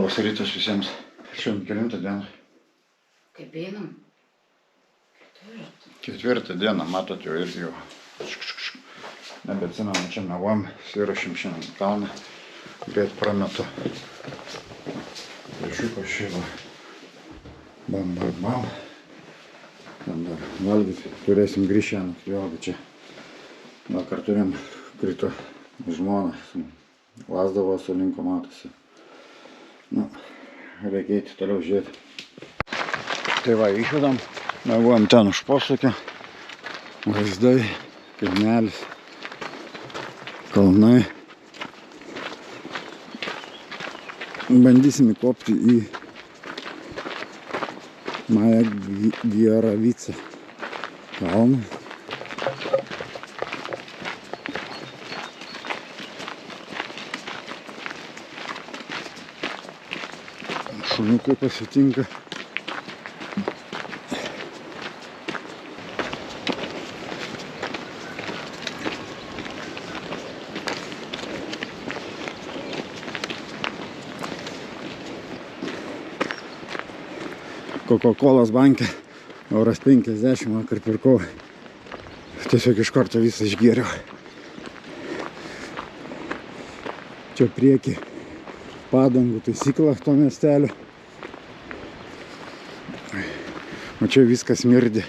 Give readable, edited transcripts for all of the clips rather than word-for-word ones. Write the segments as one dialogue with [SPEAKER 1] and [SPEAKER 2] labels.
[SPEAKER 1] Labas rytas visiems. Šiandien kelintą dieną.
[SPEAKER 2] Kaip einam?
[SPEAKER 1] Ketvirtą dieną, matot jau irgi jau. Nebeatsimenu, čia meluojam, įrašym šiandien kalną. Greit prametu. Viršiuko šyla. Bam, bam, bam. Ten dar valgyti. Turėsim grįžti vėlgi čia. Vakar turėjom krito žmoną. Lasdavo su linko matosi. Nu, reikia eiti toliau žiūrėti. Tai va, išvedam. Meluojam ten už posūkio. Vaizdai, kaimelis, kalnai. Bandysim įkopti į Maja Gieravica kalną. Šuniukai pasitinka. Coca-Colas banke euras 50 vakar pirkau. Tiesiog iš karto visą išgėriau. Čia prieki padangų taisykla to miestelio. O čia viskas smirdi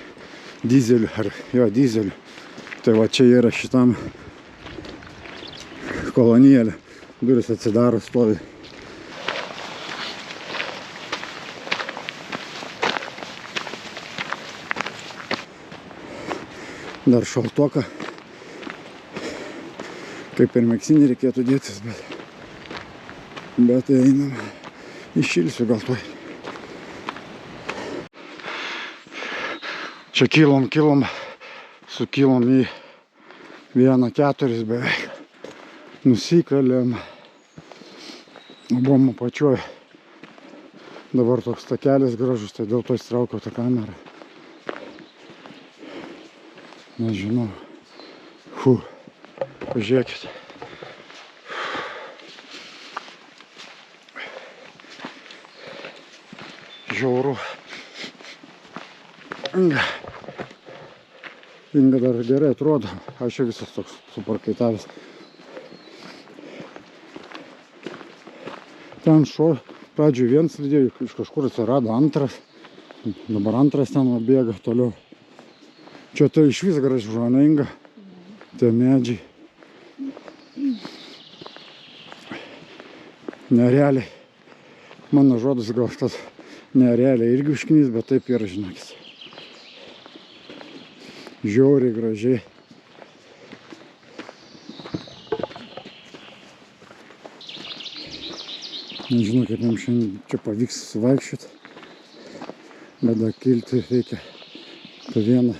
[SPEAKER 1] dizeliu, ar jo dizeliu. Tai va čia yra šitam kolonėlė. Duris atsidaro, stovi. Dar šaltoka. Kaip ir megsinį reikėtų dėtis, bet einam. Iššilsiu gal tuoj. Čia kilom, sukilom į 1,4 beveik. Nusikalėm. Buvom apačioj. Dabar toks takelis gražus, tai dėl to įstraukiau tą kamerą. Nežinau. Pažiūrėkit. Žiauru. Inga dar gerai atrodo. Aš čia visas toks suparkaitavęs. Ten šuo pradžioj vienas lydėjo, iš kažkur atsirado antras. Dabar antras ten bėga toliau. Čia tai iš vis graži žuona Inga. Tie medžiai. Nerealiai. Mano žodis gal tas nerealiai irgi užknys, bet taip yra, žinokis. Žiauriai gražiai. Nežinau, kaip jam šiandien čia pavyks vaikščioti. Bet dar kilti reikia po 1,5.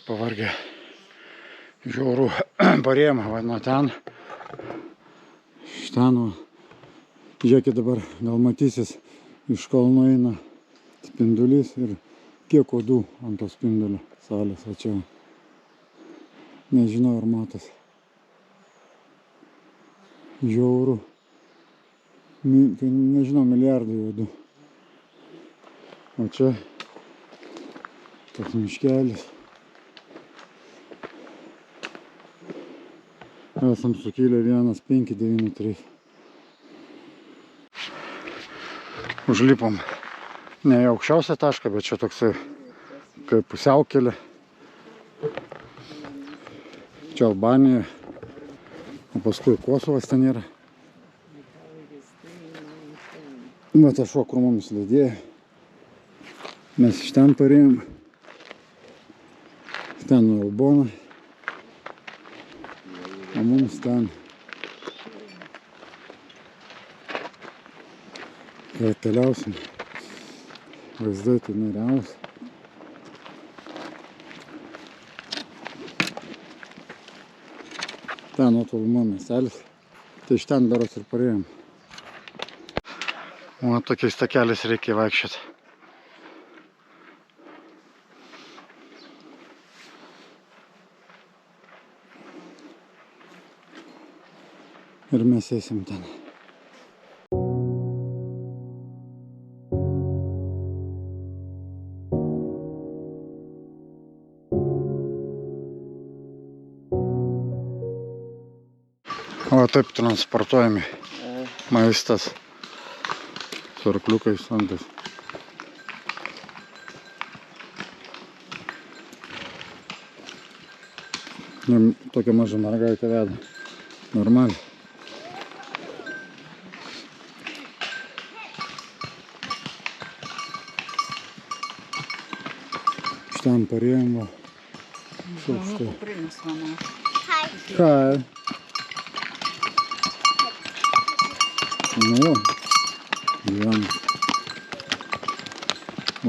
[SPEAKER 1] Pavargė. Žiauru. Parėjom, va, nuo ten. Iš ten, žiūrėkit dabar, gal matysis, iš kalno eina spindulys ir kiek odų ant to spindulio salės. Va čia. Nežinau, ar matas. Žiauru. Nežinau, milijardai odų. O čia toks miškelis. Esam sukilę 1,593. Užlipom ne į aukščiausią tašką, bet čia toksai kaip pusiaukelė. Čia Albanija, o paskui Kosovas ten yra. Va tas šuo, kur mumis lydėjo. Mes iš ten parėjom. Ten Albona. O mums ten kai keliausim, vaizdai tai nerealūs. Ten nuo tolumo miestelis, tai iš ten berods ir parėjom. O tokiais takeliais reikia vaikščioti. Ir mes eisim ten. O taip transportuojami maistas su arkliukais antais. Tokia maža mergaitė veda. Normaliai. Iš ten parėjom, va. Štai.
[SPEAKER 2] Kuprinis mano.
[SPEAKER 1] Ką? Nu, gyvena.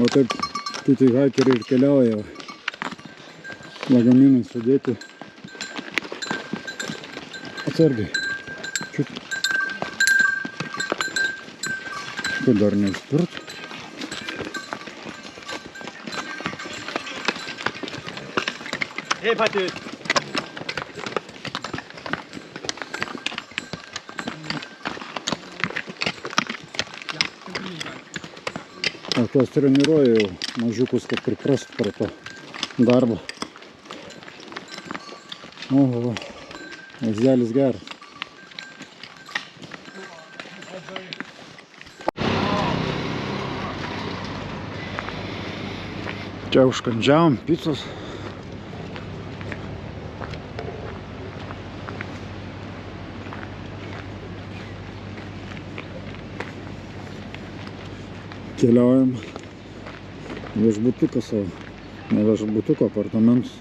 [SPEAKER 1] O taip kiti hakeriai ir keliauja. Lagaminai sudėti. Atsargiai. Čiut. Kad dar neišspirt.
[SPEAKER 3] Hej Patrik!
[SPEAKER 1] Aš tuos treniruoju jau mažiukus, kad priprast prie to darbo. O, vaizdelis geras. Čia užkandžiavom picos. Keliaujam viešbutuką savo, ne viešbutuką, apartamentus.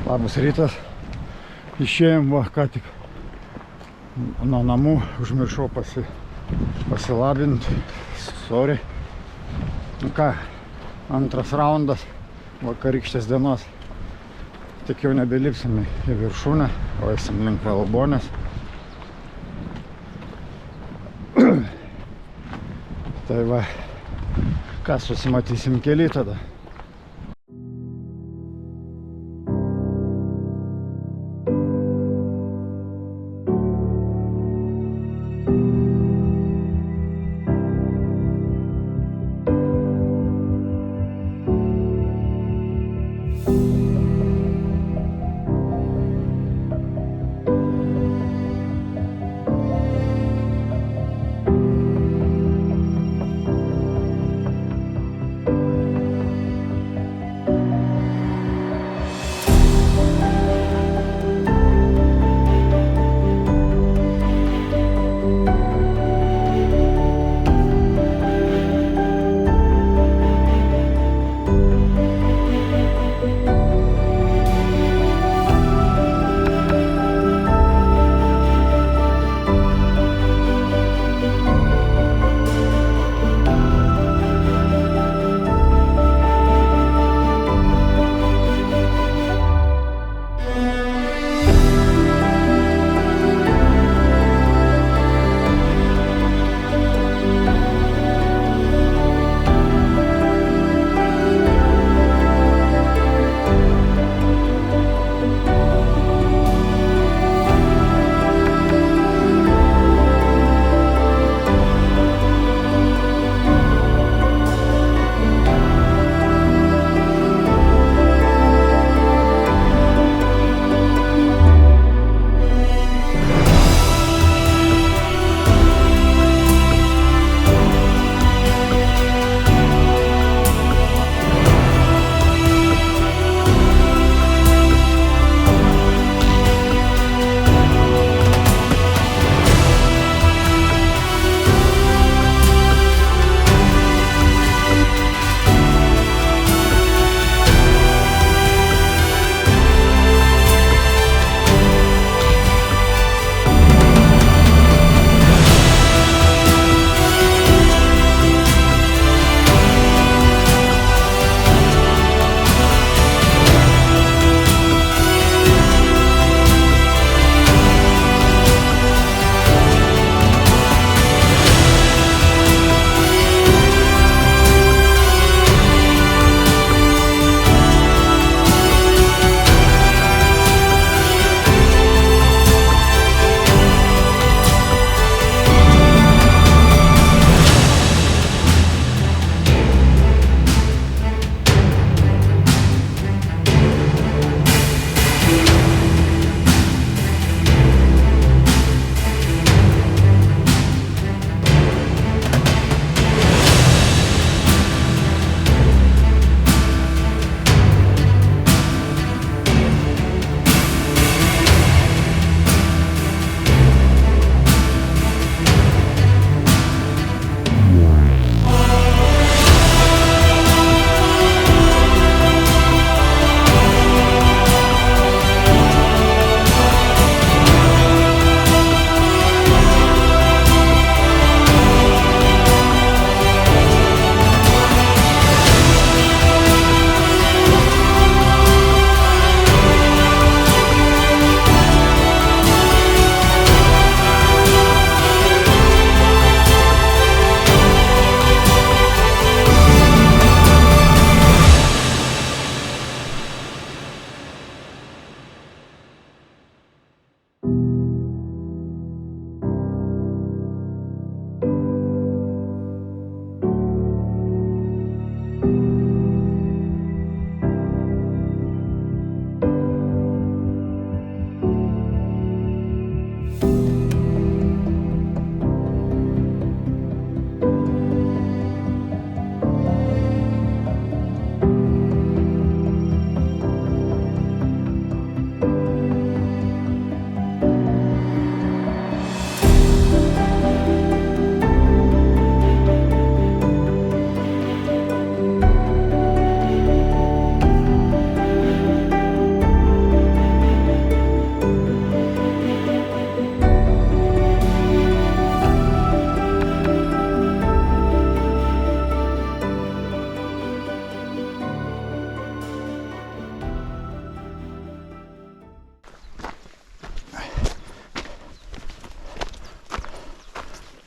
[SPEAKER 1] Labas rytas. Išėjom, va, ką tik nuo namų, užmiršau pasilabinti. Sorry. Nu ką, antras raundas vakarykštės dienos. Tik jau nebelipsime į viršūnę, o eisim link Valbonės. Tai va, ką susimatysim kely tada.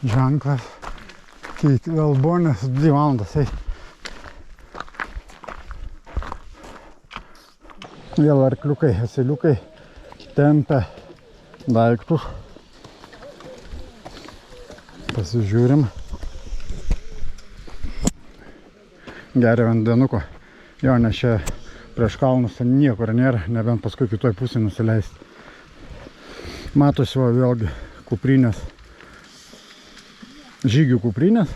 [SPEAKER 1] ženklas. Valbonės 2 valandas. Vėl arkliukai, asiliukai tempia daiktus. Pasižiūrim. Geria vandenuko. Jo, nes čia prieš kalnus niekur nėra, nebent paskui kitoj pusėje nusileisti. Matosi va vėlgi kuprinės. Žygių kuprinės.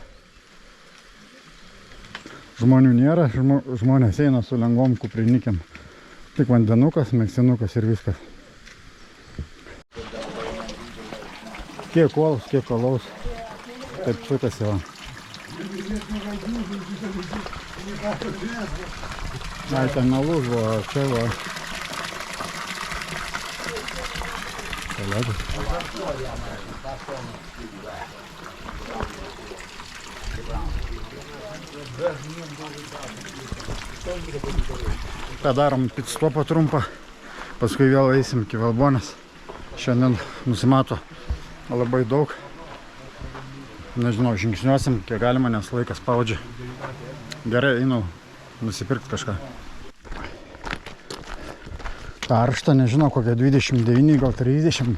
[SPEAKER 1] Žmonių nėra, žmonės eina su lengvom kuprinikėm. Tik vandenukas, megsinukas ir viskas. Kiek uolus, kiek alaus. Taip sukasi va. Ai, ten alus buvo, čia va. Kolegos. Padarom pitstopą trumpą, paskui vėl eisim iki Valbonės. Šiandien nusimato labai daug. Nežinau, žingsniuosim, kiek galima, nes laikas spaudžia. Gerai, einu nusipirkti kažką. Karšta, nežinau, kokie 29, gal 30,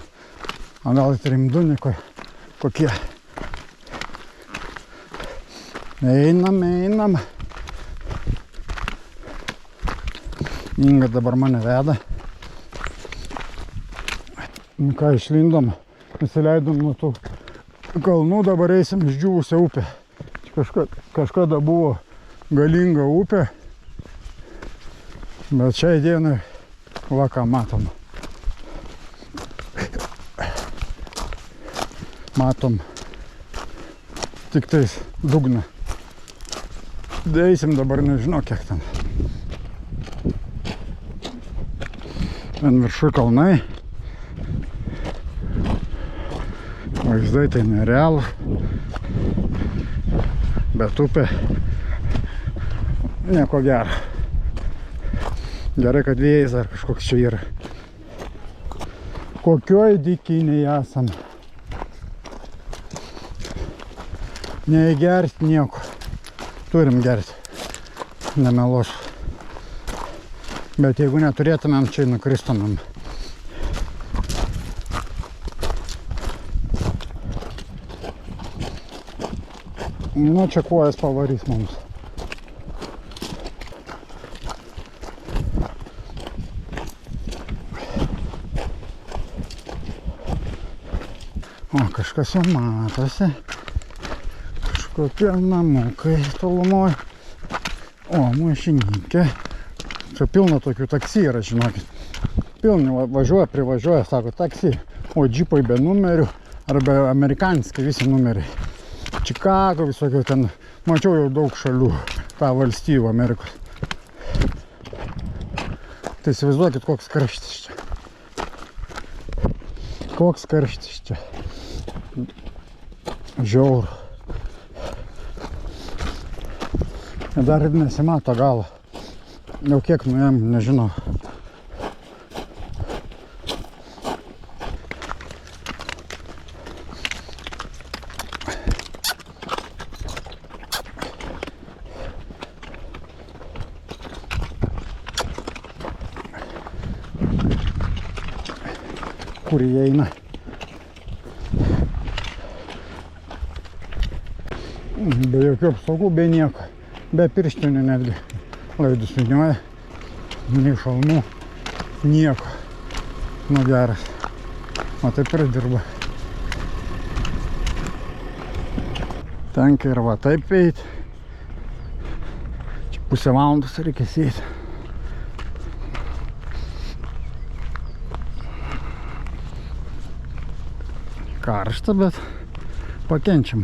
[SPEAKER 1] o gal 32 kokie. Einam. Inga dabar mane veda. Ką, išlindom, nusileidom nuo tų kalnų, dabar eisim išdžiūvusią upę. Kažkada buvo galinga upė, bet šiai dienai va ką matom. Matom tik tais dugną. Eisim dabar, nežinau kiek ten. Ten viršui kalnai. Vaizdai tai nerealų. Bet upė nieko gero. Gerai, kad vėjas ar kažkoks čia yra. Kokioj dykynėj esam. Neįgerti nieko. Turim gerti. Nemeluosiu. Bet jeigu neturėtumėm, čia nukristumėm. Nu, čia kojas pavarys mums. O, kažkas jau matosi. Kažkokie namukai tolumoj. O, mašinikė. Čia pilna tokių taksi yra, žinokit. Pilni važiuoja, privažiuoja, sako taksi. O, džipai be numerių. Arba amerikaniški visi numeriai. Čikago visokio ten. Mačiau jau daug šalių. tą valstybių Amerikos. Tai įsivaizduokit, koks karštis čia. Koks karštis čia. Žiauru. Dar ir nesimato galo. Jau kiek nuėjom, nežinau. Kur jie eina. Be jokių apsaugų, be nieko. Be pirštinių netgi. Laidus vinioja. Nei šalmų. Nieko. Nu geras. O taip ir dirba. Tenka ir va taip eiti. Čia pusę valandos reikia sėti. Karšta, bet pakenčiam.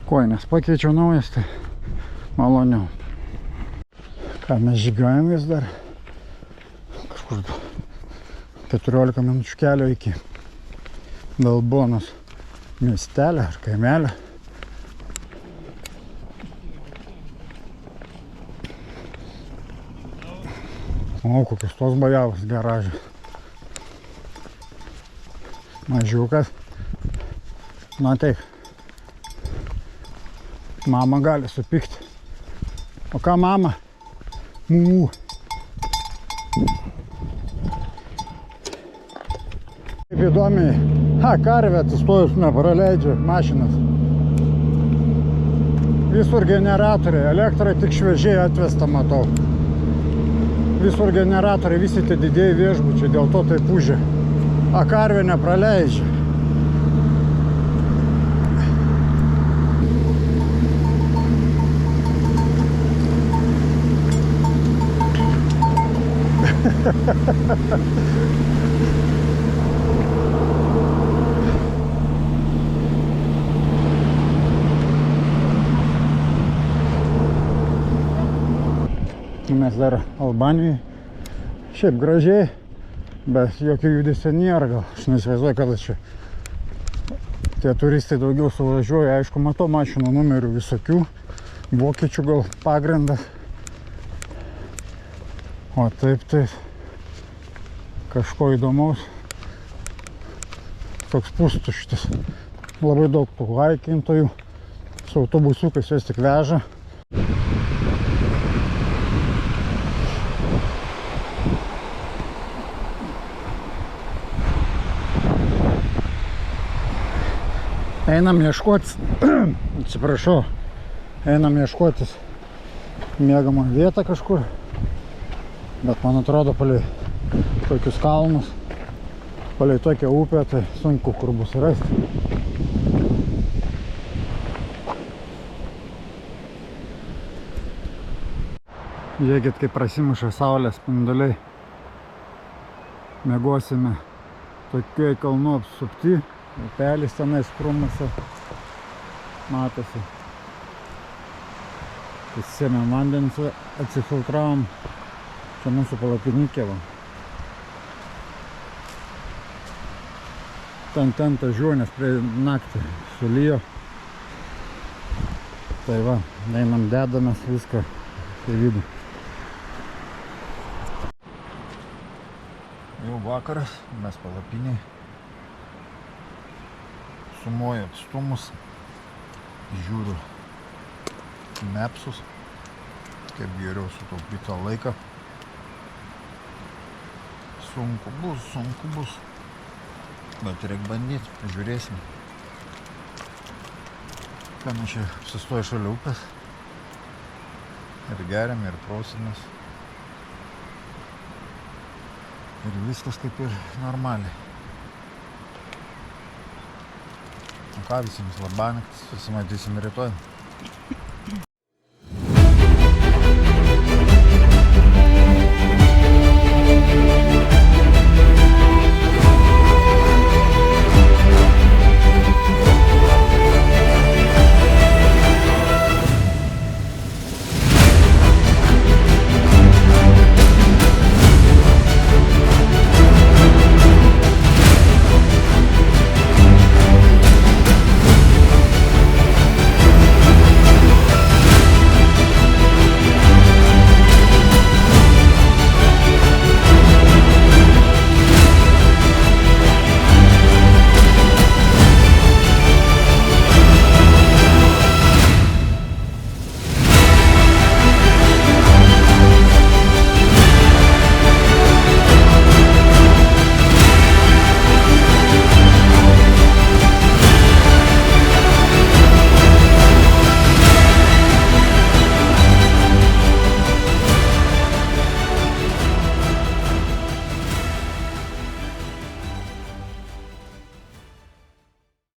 [SPEAKER 1] Kojines pakeičiau naujas, tai maloniau. Ką mes žygiuojam vis dar. Kažkur 14 minučių kelio iki Valbonos miestelio ar kaimelio. O, kokios tos bajavos garažai. Mažiukas. Na taip. Mama gali supykti. O ką mama? Mū. Kaip įdomiai. Karvė atsistojus nepraleidžia mašinas. Visur generatoriai. Elektra tik šviežiai atvesta, matau. Visur generatoriai, visi tie didėjai viešbučiai, dėl to taip užė. Karvė nepraleidžia. Mes dar Albanijoje. Šiaip gražiai, bet jokio judesio nėra gal. Aš neįsivaizduoju, kada čia tie turistai daugiau suvažiuoja. Aišku, matau mašinų numerių visokių. Vokiečių gal pagrindas. O taip tai kažko įdomaus. Toks pustuštis. Labai daug tų haikintojų. Su autobusiukais vis tik veža. Einam ieškotis, atsiprašau, einam ieškotis mėgamą vietą kažkur, bet man atrodo palei tokius kalnus, palei tokią upę, tai sunku kur bus rasti. Žiūrėkit, kaip prasimuša saulės spinduliai. Miegosime tokioj kalnų apsupti. Upelis tenais krūmuose matosi. Įsėmėm vandenį, atsifiltravom. Čia mūsų palapinykė va. Ten ta žuonės prie naktį sulijo. Tai va, einam dedamės viską į vidų. Jau vakaras, mes palapiniai. Sumuoju atstumus, žiūriu mapsus, kaip geriau sutaupyti tą laiką. Sunku bus, bet reikia bandyti, žiūrėsim. Ką mes čia sustoja šalia upės ir geriam, ir prausimės. Ir viskas kaip ir normaliai. Nu ką, visiems labanaktis, susimatysim rytoj.